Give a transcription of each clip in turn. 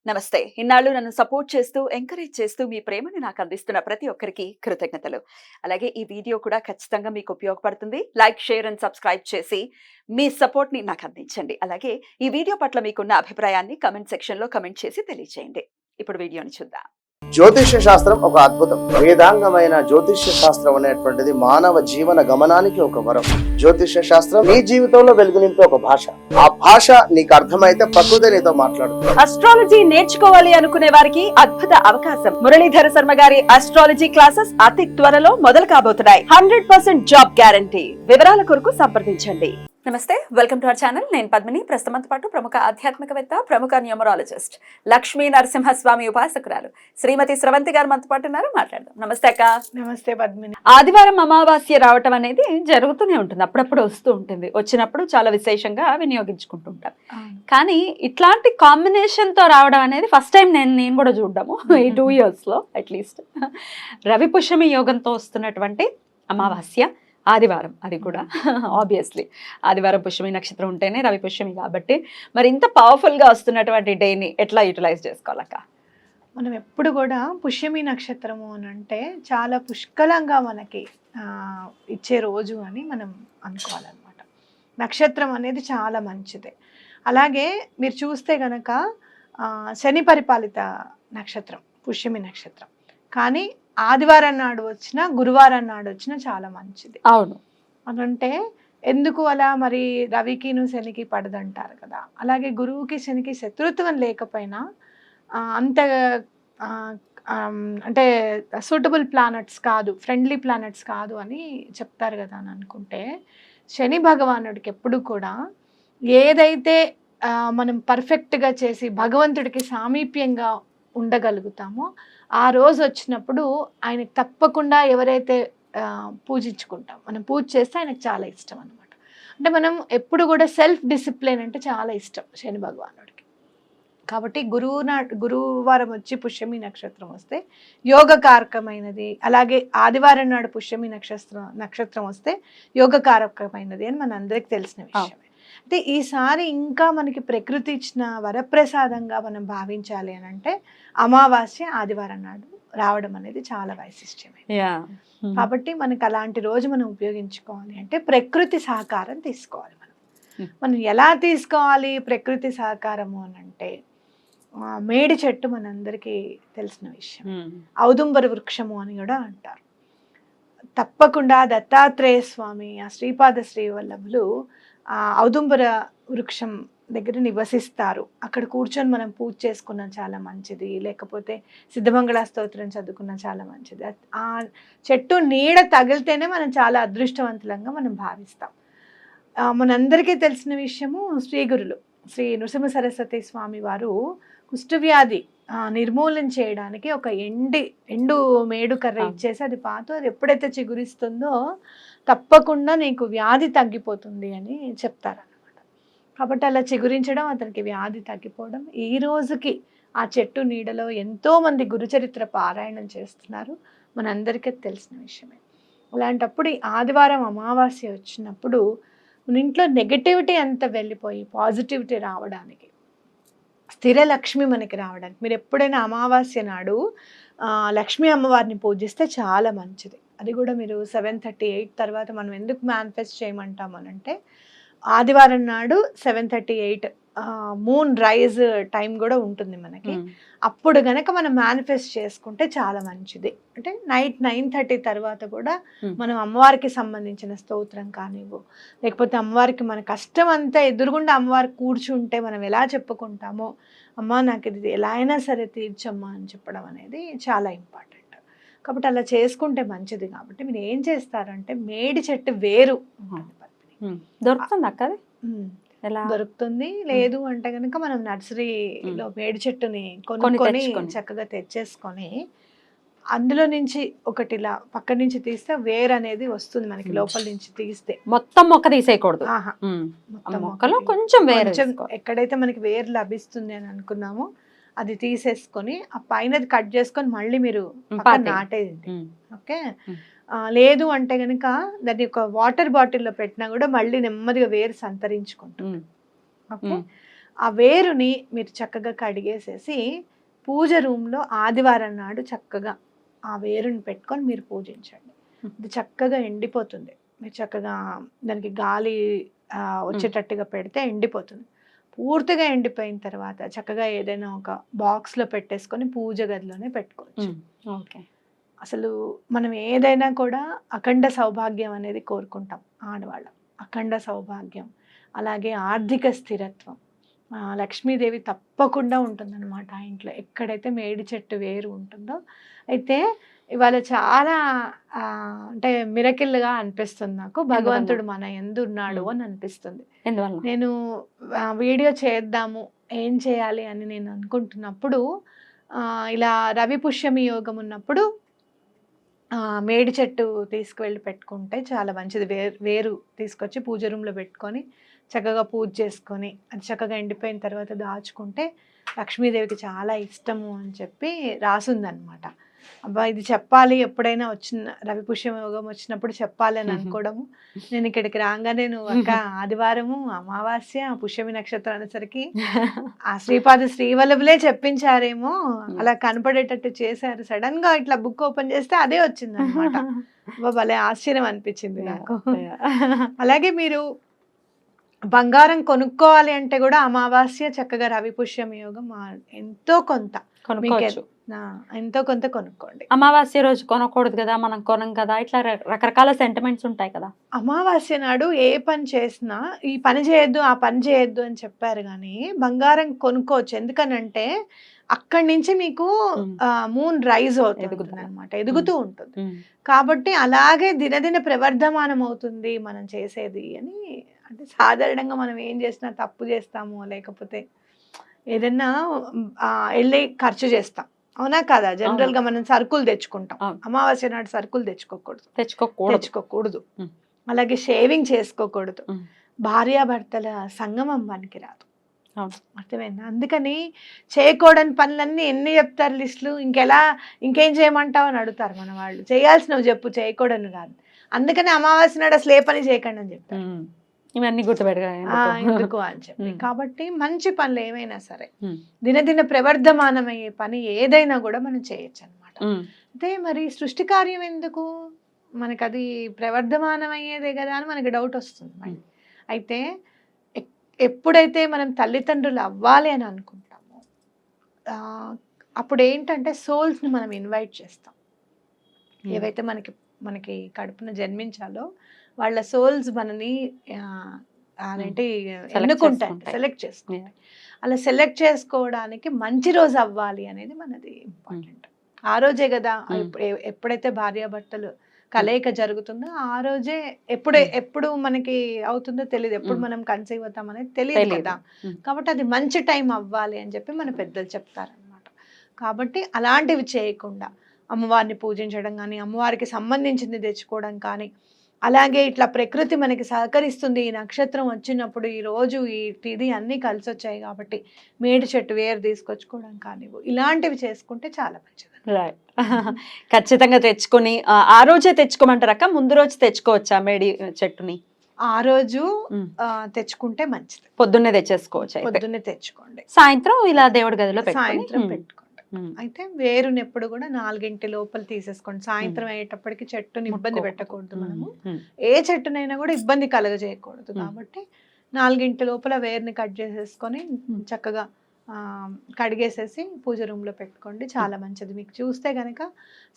నమస్తే. ఇన్నాళ్ళు నన్ను సపోర్ట్ చేస్తూ, ఎంకరేజ్ చేస్తూ మీ ప్రేమని నాకు అందిస్తున్న ప్రతి ఒక్కరికి కృతజ్ఞతలు. అలాగే ఈ వీడియో కూడా ఖచ్చితంగా మీకు ఉపయోగపడుతుంది. లైక్, షేర్ అండ్ సబ్స్క్రైబ్ చేసి మీ సపోర్ట్‌ని నాకు అందించండి. అలాగే ఈ వీడియో పట్ల మీకున్న అభిప్రాయాన్ని కామెంట్ సెక్షన్‌లో కామెంట్ చేసి తెలియజేయండి. ఇప్పుడు వీడియోని చూద్దాం. జ్యోతిష్య శాస్త్రం ఒక అద్భుతం. వేదాంగమైన జ్యోతిష్య శాస్త్రం అనేటువంటిది మానవ జీవన గమనానికి ఒక వరం. జ్యోతిష్య శాస్త్రం నీ జీవితంలో వెలుగునింపే ఒక భాష. ఆ భాష నీకు అర్థమైతే ప్రకృతి నీతో మాట్లాడుతుంది. అస్ట్రాలజీ నేర్చుకోవాలి అనుకునే వారికి అద్భుత అవకాశం. మురళీధర శర్మ గారి అస్ట్రాలజీ క్లాసెస్ అతి త్వరలో మొదలు కాబోతున్నాయి. 100% జాబ్ గ్యారంటీ. వివరాల కొరకు సంప్రదించండి. నమస్తే, వెల్కమ్ టు అవర్ ఛానల్. నేను పద్మిని. ప్రస్తుతంతో పాటు ప్రముఖ ఆధ్యాత్మికవేత్త, ప్రముఖ న్యూమరాలజిస్ట్, లక్ష్మీ నరసింహస్వామి ఉపాసకురాలు శ్రీమతి స్రవంతి గారు మనతో పాటు ఉన్నారు. మాట్లాడదాం. నమస్తే అక్క. నమస్తే పద్మిని. ఆదివారం అమావాస్య రావటం అనేది జరుగుతూనే ఉంటుంది, అప్పుడప్పుడు వస్తూ ఉంటుంది. వచ్చినప్పుడు చాలా విశేషంగా వినియోగించుకుంటుంటాం. కానీ ఇట్లాంటి కాంబినేషన్ తో రావడం అనేది ఫస్ట్ టైం నేను కూడా చూడడము ఈ 2 years లో అట్లీస్ట్. రవి పుష్యమి యోగంతో వస్తున్నటువంటి అమావాస్య ఆదివారం, అది కూడా ఆబ్వియస్లీ ఆదివారం పుష్యమి నక్షత్రం ఉంటేనే రవి పుష్యమి కాబట్టి మరి ఇంత పవర్ఫుల్ గా వస్తున్నటువంటి డేని ఎట్లా యూటిలైజ్ చేసుకోవాలక్క? మనం ఎప్పుడు కూడా పుష్యమి నక్షత్రము అని అంటే చాలా పుష్కలంగా మనకి ఇచ్చే రోజు అని మనం అనుకోవాలన్నమాట. నక్షత్రం అనేది చాలా మంచిదే. అలాగే మీరు చూస్తే గనక శని పరిపాలిత నక్షత్రం పుష్యమి నక్షత్రం. కానీ ఆదివారం నాడు వచ్చినా, గురువారం నాడు వచ్చినా చాలా మంచిది. అవును. అనంటే ఎందుకు అలా మరి రవికిను శనికి పడదంటారు కదా. అలాగే గురువుకి శనికి శత్రుత్వం లేకపోయినా అంత అంటే సూటబుల్ ప్లానెట్స్ కాదు, ఫ్రెండ్లీ ప్లానెట్స్ కాదు అని చెప్తారు కదా అని అనుకుంటే, శని భగవానుడికి ఎప్పుడు కూడా ఏదైతే మనం పర్ఫెక్ట్గా చేసి భగవంతుడికి సామీప్యంగా ఉండగలుగుతామో ఆ రోజు వచ్చినప్పుడు ఆయనకు తప్పకుండా ఎవరైతే పూజించుకుంటాం, మనం పూజ చేస్తే ఆయనకు చాలా ఇష్టం అనమాట. అంటే మనం ఎప్పుడు కూడా సెల్ఫ్ డిసిప్లిన్ అంటే చాలా ఇష్టం శని భగవానుడికి. కాబట్టి గురువారం వచ్చి పుష్యమి నక్షత్రం వస్తే యోగకారకమైనది. అలాగే ఆదివారం నాడు పుష్యమి నక్షత్రం వస్తే యోగకారకమైనది అని మన అందరికి తెలిసిన విషయమే. అంటే ఈసారి ఇంకా మనకి ప్రకృతి ఇచ్చిన వరప్రసాదంగా మనం భావించాలి అని అంటే అమావాస్య ఆదివారం నాడు రావడం అనేది చాలా వైశిష్ట్యమైనది. కాబట్టి మనకు అలాంటి రోజు మనం ఉపయోగించుకోవాలి అంటే ప్రకృతి సహకారం తీసుకోవాలి. మనం ఎలా తీసుకోవాలి ప్రకృతి సహకారము అని అంటే, మేడి చెట్టు మనందరికీ తెలిసిన విషయం. ఔదుంబర వృక్షము అని కూడా అంటారు. తప్పకుండా దత్తాత్రేయ స్వామి, ఆ శ్రీపాద శ్రీవల్లభులు ఆ ఔదుంబర వృక్షం దగ్గర నివసిస్తారు. అక్కడ కూర్చొని మనం పూజ చేసుకున్నా చాలా మంచిది, లేకపోతే సిద్ధమంగళ స్తోత్రం చదువుకున్నా చాలా మంచిది. ఆ చెట్టు నీడ తగిలితేనే మనం చాలా అదృష్టవంతులంగా మనం భావిస్తాం. మనందరికీ తెలిసిన విషయము శ్రీ నృసింహ సరస్వతి స్వామి వారు కుష్ఠవ్యాధి నిర్మూలన చేయడానికి ఒక ఎండు మేడు కర్ర ఇచ్చేసి అది అది ఎప్పుడైతే చిగురిస్తుందో తప్పకుండా నీకు వ్యాధి తగ్గిపోతుంది అని చెప్తారన్నమాట. కాబట్టి అలా చిగురించడం, అతనికి వ్యాధి తగ్గిపోవడం, ఈ రోజుకి ఆ చెట్టు నీడలో ఎంతో మంది గురుచరిత్ర పారాయణం చేస్తున్నారు, మనందరికీ తెలిసిన విషయమే. అలాంటప్పుడు ఈ ఆదివారం అమావాస్య వచ్చినప్పుడు మన ఇంట్లో నెగటివిటీ అంతా వెళ్ళిపోయి పాజిటివిటీ రావడానికి, స్థిర లక్ష్మి మనకి రావడానికి మీరు ఎప్పుడైనా అమావాస్య నాడు లక్ష్మీ అమ్మవారిని పూజిస్తే చాలా మంచిది. అది కూడా మీరు 7:38 తర్వాత మనం ఎందుకు మేనిఫెస్ట్ చేయమంటాం అనంటే, ఆదివారం నాడు 7:38 మూన్ రైజ్ టైం కూడా ఉంటుంది మనకి. అప్పుడు గనక మనం మేనిఫెస్ట్ చేసుకుంటే చాలా మంచిది. అంటే నైట్ 9:30 తర్వాత కూడా మనం అమ్మవారికి సంబంధించిన స్తోత్రం కానివ్వు, లేకపోతే అమ్మవారికి మన కష్టం అంతా ఎదురుగుండా అమ్మవారి కూర్చుంటే మనం ఎలా చెప్పుకుంటామో, అమ్మ నాకు ఇది ఎలా అయినా సరే తీర్చమ్మా అని చెప్పడం అనేది చాలా ఇంపార్టెంట్. కాబట్టి అలా చేసుకుంటే మంచిది. కాబట్టి మీరు ఏం చేస్తారంటే, మేడి చెట్టు వేరు దొరుకుతుంది అక్క, దొరుకుతుంది. లేదు అంటే కనుక మనం నర్సరీలో మేడి చెట్టుని కొనుక్కొని చక్కగా తెచ్చేసుకొని అందులో నుంచి ఒకటి ఇలా పక్క నుంచి తీస్తే వేరు అనేది వస్తుంది మనకి. లోపల నుంచి తీస్తే మొత్తం మొక్క తీసేయకూడదు. మొక్కలో కొంచెం ఎక్కడైతే మనకి వేరు లభిస్తుంది అని అనుకున్నామో అది తీసేసుకొని ఆ పైన కట్ చేసుకొని మళ్ళీ మీరు నాటేది. ఓకే, లేదు అంటే కనుక దాన్ని ఒక వాటర్ బాటిల్లో పెట్టినా కూడా మళ్ళీ నెమ్మదిగా వేరు సంతరించుకుంటుంది. ఓకే, ఆ వేరుని మీరు చక్కగా కడిగేసేసి పూజ రూమ్లో ఆదివారం నాడు చక్కగా ఆ వేరుని పెట్టుకొని మీరు పూజించండి. ఇది చక్కగా ఎండిపోతుంది. మీరు చక్కగా దానికి గాలి వచ్చేటట్టుగా పెడితే ఎండిపోతుంది. పూర్తిగా ఎండిపోయిన తర్వాత చక్కగా ఏదైనా ఒక బాక్స్లో పెట్టేసుకొని పూజ గదిలోనే పెట్టుకోవచ్చు. ఓకే. అసలు మనం ఏదైనా కూడా అఖండ సౌభాగ్యం అనేది కోరుకుంటాం ఆడవాళ్ళం. అఖండ సౌభాగ్యం, అలాగే ఆర్థిక స్థిరత్వం, లక్ష్మీదేవి తప్పకుండా ఉంటుందన్నమాట ఆ ఇంట్లో ఎక్కడైతే మేడి చెట్టు వేరు ఉంటుందో. అయితే ఇవాళ చాలా అంటే మిరకిల్గా అనిపిస్తుంది నాకు. భగవంతుడు మన యందు ఉన్నాడు అని అనిపిస్తుంది. నేను వీడియో చేద్దాము ఏం చేయాలి అని నేను అనుకుంటున్నప్పుడు ఇలా రవి పుష్యమి యోగం ఉన్నప్పుడు మేడి చెట్టు తీసుకువెళ్ళి పెట్టుకుంటే చాలా మంచిది. వేరు తీసుకొచ్చి పూజ రూమ్లో పెట్టుకొని చక్కగా పూజ చేసుకొని అది చక్కగా ఎండిపోయిన తర్వాత దాచుకుంటే లక్ష్మీదేవికి చాలా ఇష్టము అని చెప్పి రాసుందనమాట. అబ్బా ఇది చెప్పాలి, ఎప్పుడైనా వచ్చిన రవి పుష్యమి యోగం వచ్చినప్పుడు చెప్పాలి అని అనుకోవడము. నేను ఇక్కడికి రాగానే నువ్వు అక్క ఆదివారము అమావాస్య పుష్యమి నక్షత్రం అనేసరికి ఆ శ్రీవల్లభులే చెప్పించారేమో, అలా కనపడేటట్టు చేశారు. సడన్ గా ఇట్లా బుక్ ఓపెన్ చేస్తే అదే వచ్చింది అనమాట. భలే ఆశ్చర్యం అనిపించింది నాకు. అలాగే మీరు బంగారం కొనుక్కోవాలి అంటే కూడా అమావాస్య చక్కగా రవి పుష్యమి యోగం ఎంతో కొంత కొనుక్కోండి. అమావాస్య రోజు కొనకూడదు కదా, మనం కొనం కదా, ఇట్లా రకరకాల సెంటిమెంట్స్ ఉంటాయి కదా. అమావాస్య నాడు ఏ పని చేసినా ఈ పని చేయొద్దు ఆ పని చేయొద్దు అని చెప్పారు, కానీ బంగారం కొనుక్కోవచ్చు. ఎందుకనంటే అక్కడి నుంచి మీకు మూన్ రైజ్ అవుతుంది అనమాట, ఎదుగుతూ ఉంటుంది. కాబట్టి అలాగే దినదిన ప్రవర్ధమానం అవుతుంది మనం చేసేది అని. అంటే సాధారణంగా మనం ఏం చేసినా తప్పు చేస్తాము, లేకపోతే ఏదైనా వెళ్ళి ఖర్చు చేస్తాం, అవునా కదా? జనరల్ గా మనం సరుకులు తెచ్చుకుంటాం, అమావాస్య నాడు సరుకులు తెచ్చుకోకూడదు. అలాగే షేవింగ్ చేసుకోకూడదు. భార్యాభర్తల సంగమం పనికిరాదు. అర్థమైందా? అందుకని చేయకూడని పనులన్నీ ఎన్ని చెప్తారు లిస్టులు, ఇంకేం చేయమంటావు అని అడుగుతారు మన వాళ్ళు. చేయాల్సినవి చెప్పు, చేయకూడని కాదు. అందుకని అమావాస్య నాడు అసలు ఏ పని చేయకండి అని చెప్తారు. ఇవన్నీ ఎందుకు అని చెప్పి. కాబట్టి మంచి పనులు ఏమైనా సరే దినదిన ప్రవర్ధమానమయ్యే పని ఏదైనా కూడా మనం చేయొచ్చు అనమాట. అంటే మరి సృష్టి కార్యం ఎందుకు, మనకు అది ప్రవర్ధమానం అయ్యేదే కదా అని మనకి డౌట్ వస్తుంది. అయితే ఎప్పుడైతే మనం తల్లిదండ్రులు అవ్వాలి అని అనుకుంటామో అప్పుడు ఏంటంటే సోల్స్ని మనం ఇన్వైట్ చేస్తాం. ఏవైతే మనకి కడుపున జన్మించాలో వాళ్ళ సోల్స్ మనని ఎన్నుకుంటాయి, సెలెక్ట్ చేసుకుంటాయి. అలా సెలెక్ట్ చేసుకోవడానికి మంచి రోజు అవ్వాలి అనేది మనది ఇంపార్టెంట్. ఆ రోజే కదా ఎప్పుడైతే భార్యాభర్తలు కలయిక జరుగుతుందో ఆ రోజే. ఎప్పుడు మనకి అవుతుందో తెలియదు, ఎప్పుడు మనం కన్సీవ్ అవుతాం అనేది తెలియదు కదా. కాబట్టి అది మంచి టైం అవ్వాలి అని చెప్పి మన పెద్దలు చెప్తారనమాట. కాబట్టి అలాంటివి చేయకుండా అమ్మవారిని పూజించడం కానీ, అమ్మవారికి సంబంధించింది తెచ్చుకోవడం కానీ, అలాగే ఇట్లా ప్రకృతి మనకి సహకరిస్తుంది. ఈ నక్షత్రం వచ్చినప్పుడు ఈ రోజు ఈ తిథి అన్నీ కలిసి వచ్చాయి కాబట్టి మేడి చెట్టు వేరు తీసుకొచ్చుకోవడం కానీ ఇలాంటివి చేసుకుంటే చాలా మంచిది. రైట్. ఖచ్చితంగా తెచ్చుకొని ఆ రోజే తెచ్చుకోమంటారక్క, ముందు రోజు తెచ్చుకోవచ్చా మేడి చెట్టుని? ఆ రోజు తెచ్చుకుంటే మంచిది. పొద్దున్నే తెచ్చేసుకోవచ్చు. పొద్దున్నే తెచ్చుకోండి, సాయంత్రం ఇలా దేవుడి గదిలో సాయంత్రం పెట్టుకోండి. అయితే వేరుని ఎప్పుడు కూడా 4 లోపల తీసేసుకోండి. సాయంత్రం అయ్యేటప్పటికి చెట్టుని ఇబ్బంది పెట్టకూడదు. మనము ఏ చెట్టునైనా కూడా ఇబ్బంది కలగజేయకూడదు. కాబట్టి 4 లోపల వేరుని కట్ చేసేసుకొని చక్కగా కడిగేసేసి పూజ రూమ్ లో పెట్టుకోండి, చాలా మంచిది. మీకు చూస్తే గనక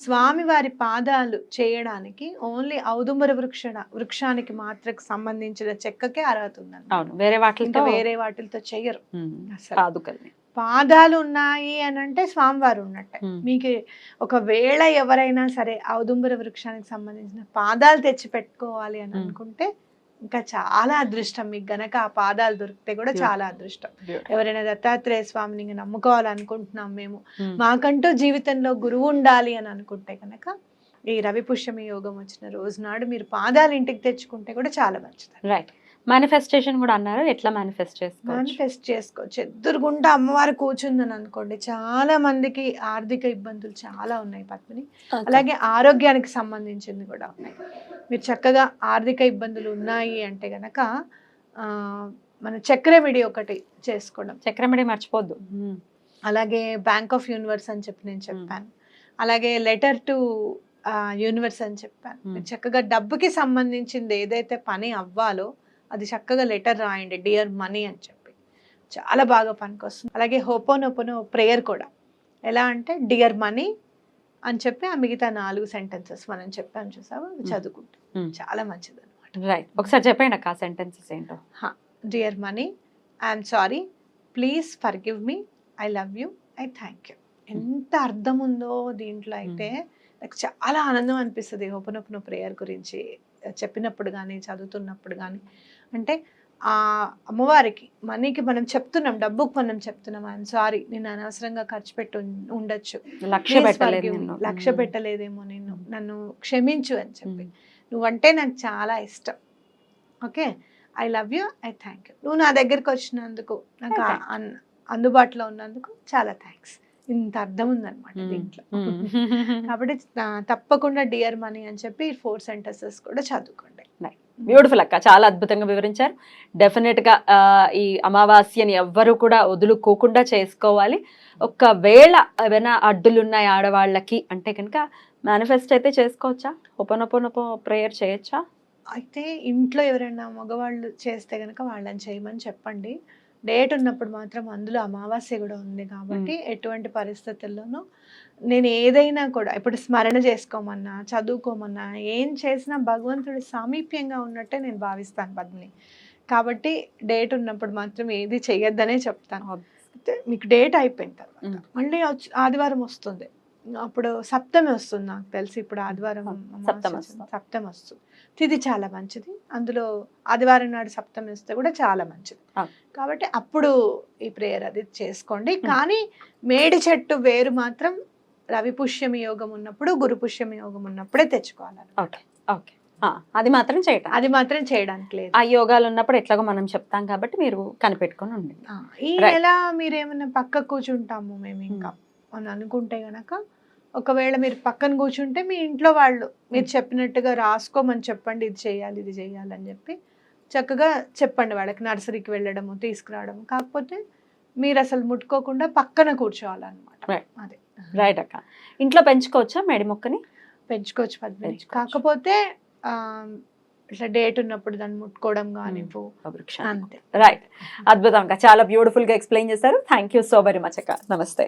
స్వామివారి పాదాలు చేయడానికి ఓన్లీ ఔదుంబర వృక్షానికి మాత్రం సంబంధించిన చెక్కకే అర్హత ఉందండి. వేరే వాటితో చెయ్యరు అసలు. పాదాలు ఉన్నాయి అని అంటే స్వామివారు ఉన్నట్టే. మీకు ఒకవేళ ఎవరైనా సరే ఔదుంబర వృక్షానికి సంబంధించిన పాదాలు తెచ్చి పెట్టుకోవాలి అని అనుకుంటే ఇంకా చాలా అదృష్టం. మీకు గనక ఆ పాదాలు దొరికితే కూడా చాలా అదృష్టం. ఎవరైనా దత్తాత్రేయ స్వామిని నమ్ముకోవాలనుకుంటున్నాం మేము, మాకంటూ జీవితంలో గురువు ఉండాలి అని అనుకుంటే కనుక ఈ రవి పుష్యమి యోగం వచ్చిన రోజు నాడు మీరు పాదాలు ఇంటికి తెచ్చుకుంటే కూడా చాలా మంచిది. రైట్. మేనిఫెస్టేషన్ కూడా అన్నారు, ఎట్లా మేనిఫెస్ట్ చేసుకోవచ్చు? ఎదురుగుండా అమ్మవారు కూర్చుందని అనుకోండి, చాలా మందికి ఆర్థిక ఇబ్బందులు చాలా ఉన్నాయి పద్మిని. అలాగే ఆరోగ్యానికి సంబంధించింది కూడా ఉన్నాయి. మీరు చక్కగా ఆర్థిక ఇబ్బందులు ఉన్నాయి అంటే గనక మన చక్రమిడి ఒకటి చేసుకోవడం, చక్రమిడి మర్చిపోద్దు. అలాగే బ్యాంక్ ఆఫ్ యూనివర్స్ అని చెప్పి నేను చెప్పాను, అలాగే లెటర్ టు యూనివర్స్ అని చెప్పాను. మీరు చక్కగా డబ్బుకి సంబంధించింది ఏదైతే పని అవ్వాలో అది చక్కగా లెటర్ రాయండి, డియర్ మనీ అని చెప్పి, చాలా బాగా పనికొస్తుంది. అలాగే హోపోనోపోనో ప్రేయర్ కూడా ఎలా అంటే డియర్ మనీ అని చెప్పి ఆ మిగతా 4 సెంటెన్సెస్ మనం చెప్పాము చూసావా, చదువుకుంటే చాలా మంచిది అనమాట. రైట్, ఒకసారి చెప్పండి అక్క ఆ సెంటెన్సెస్ ఏంటో. Dear money, I'm sorry, please forgive me, I love you, I thank you. ఎంత అర్థం ఉందో దీంట్లో అయితే, నాకు చాలా ఆనందం అనిపిస్తుంది ఓపెన్ ప్రేయర్ గురించి చెప్పినప్పుడు కానీ చదువుతున్నప్పుడు కానీ. అంటే ఆ అమ్మవారికి మనీకి మనం చెప్తున్నాం, డబ్బుకు మనం చెప్తున్నాం ఐఎమ్ సారీ, నేను అనవసరంగా ఖర్చు పెట్టి ఉండొచ్చు, లక్ష్య పెట్టలేదేమో, నన్ను క్షమించు అని చెప్పి, నువ్వంటే నాకు చాలా ఇష్టం, okay, I love you, I thank you, నువ్వు నా దగ్గరికి వచ్చినందుకు, నాకు అందుబాటులో ఉన్నందుకు చాలా థ్యాంక్స్. ఇంత అర్థం ఉందన్నమాట దీంట్లో. కాబట్టి తప్పకుండా డియర్ మనీ అని చెప్పి 4 సెంటెన్సెస్ కూడా చదువుకోండి. బ్యూటిఫుల్ అక్క, చాలా అద్భుతంగా వివరించారు. డెఫినెట్ గా ఈ అమావాస్యని ఎవ్వరు కూడా వదులుకోకుండా చేసుకోవాలి. ఒకవేళ ఏమైనా అడ్డులున్నాయి ఆడవాళ్ళకి అంటే కనుక మేనిఫెస్ట్ అయితే చేసుకోవచ్చా, ఓపెనోపోనోపో ప్రేయర్ చేయొచ్చా? అయితే ఇంట్లో ఎవరైనా మగవాళ్ళు చేస్తే కనుక వాళ్ళని చేయమని చెప్పండి. డేట్ ఉన్నప్పుడు మాత్రం అందులో అమావాస్య కూడా ఉంది కాబట్టి ఎటువంటి పరిస్థితుల్లోనూ నేను ఏదైనా కూడా ఇప్పుడు స్మరణ చేసుకోమన్నా చదువుకోమన్నా ఏం చేసినా భగవంతుడి సామీప్యంగా ఉన్నట్టే నేను భావిస్తాను పద్మిని. కాబట్టి డేట్ ఉన్నప్పుడు మాత్రం ఏది చెయ్యొద్దనే చెప్తాను. మీకు డేట్ అయిపోయిన తర్వాత మళ్ళీ ఆదివారం వస్తుంది, అప్పుడు సప్తమి వస్తుంది నాకు తెలిసి, ఇప్పుడు ఆదివారం సప్తమి వస్తుంది, తిథి చాలా మంచిది, అందులో ఆదివారం నాడు సప్తమి వస్తే కూడా చాలా మంచిది. కాబట్టి అప్పుడు ఈ ప్రేయర్ అది చేసుకోండి. కానీ మేడి చెట్టు వేరు మాత్రం రవి పుష్యమి యోగం ఉన్నప్పుడు గురు పుష్యమి యోగం ఉన్నప్పుడే తెచ్చుకోవాలి. అది మాత్రం చేయడానికి లేదు. ఆ యోగాలు ఉన్నప్పుడు ఎట్లాగో మనం చెప్తాం కాబట్టి మీరు కనిపెట్టుకొని ఉండండి. ఈ నెల మీరేమన్నా పక్క కూర్చుంటాము మేము ఇంకా అని అనుకుంటే గనక, ఒకవేళ మీరు పక్కన కూర్చుంటే మీ ఇంట్లో వాళ్ళు మీరు చెప్పినట్టుగా రాసుకోమని చెప్పండి, ఇది చేయాలి ఇది చేయాలి అని చెప్పి చక్కగా చెప్పండి వాళ్ళకి, నర్సరీకి వెళ్ళడము తీసుకురావడము. కాకపోతే మీరు అసలు ముట్టుకోకుండా పక్కన కూర్చోవాలన్నమాట. అదే రైట్ అక్క. ఇంట్లో పెంచుకోవచ్చా మేడి మొక్కని? పెంచుకోవచ్చు పద్మిని, కాకపోతే ఇట్లా డేట్ ఉన్నప్పుడు దాన్ని ముట్టుకోవడం కానీ అంతే. రైట్, అద్భుతం అక్క, చాలా బ్యూటిఫుల్ గా ఎక్స్ప్లెయిన్ చేశారు. Thank you so very much అక్క. నమస్తే.